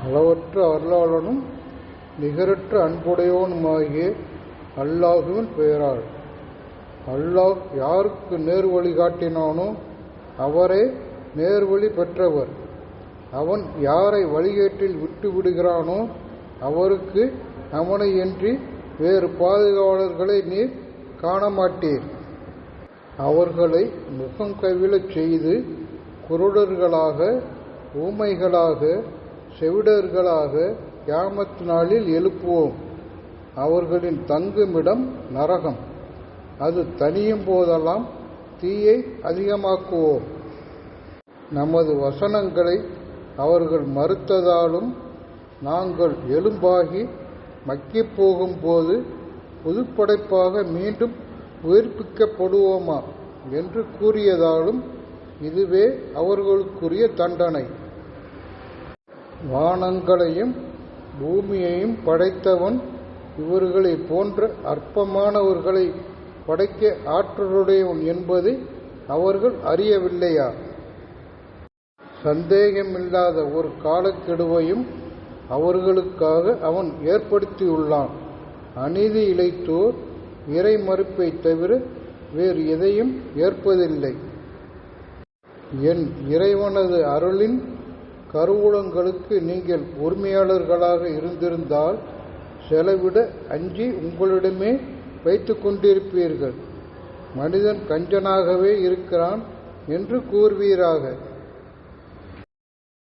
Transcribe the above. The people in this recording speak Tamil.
அளவற்ற அருளாளனும் நிகரற்ற அன்புடையவனுமாகிய அல்லாஹுவின் பெயரால். அல்லாஹ் யாருக்கு நேர் வழி காட்டினானோ அவரே நேர்வழி பெற்றவர். அவன் யாரை வழிகேட்டில் விட்டு விடுகிறானோ அவருக்கு அவனையன்றி வேறு பாதுகாவலர்களை நீர் காணமாட்டீர். அவர்களை முகம் கவிழச் செய்து குருடர்களாக, ஊமைகளாக, செவிடர்களாக கியாமத் நாளில் எழுப்புவோம். அவர்களின் தங்குமிடம் நரகம். அது தனியும் போதெல்லாம் தீயை அதிகமாக்குவோம். நமது வசனங்களை அவர்கள் மறுத்ததாலும் நாங்கள் எலும்பாகி மக்கிப் போகும்போது புதுப்படைப்பாக மீண்டும் உயிர்ப்பிக்கப்படுவோமா என்று கூறியதாலும் இதுவே அவர்களுக்குரிய தண்டனை. வானங்களையும் பூமியையும் படைத்தவன் இவர்களை போன்ற அற்பமானவர்களை படைக்க ஆற்றலுடையவன் என்பதை அவர்கள் அறியவில்லையா? சந்தேகமில்லாத ஒரு காலக்கெடுவையும் அவர்களுக்காக அவன் ஏற்படுத்தியுள்ளான். அநீதி இழைத்தோர் இறை மறுப்பை தவிர வேறு எதையும் ஏற்பதில்லை. என் இறைவனது அருளின் கருவூலங்களுக்கு நீங்கள் உரிமையாளர்களாக இருந்திருந்தால் செலவிட அஞ்சி உங்களிடமே வைத்து கொண்டிருப்பீர்கள். மனிதன் கஞ்சனாகவே இருக்கிறான் என்று கூறுவீராக.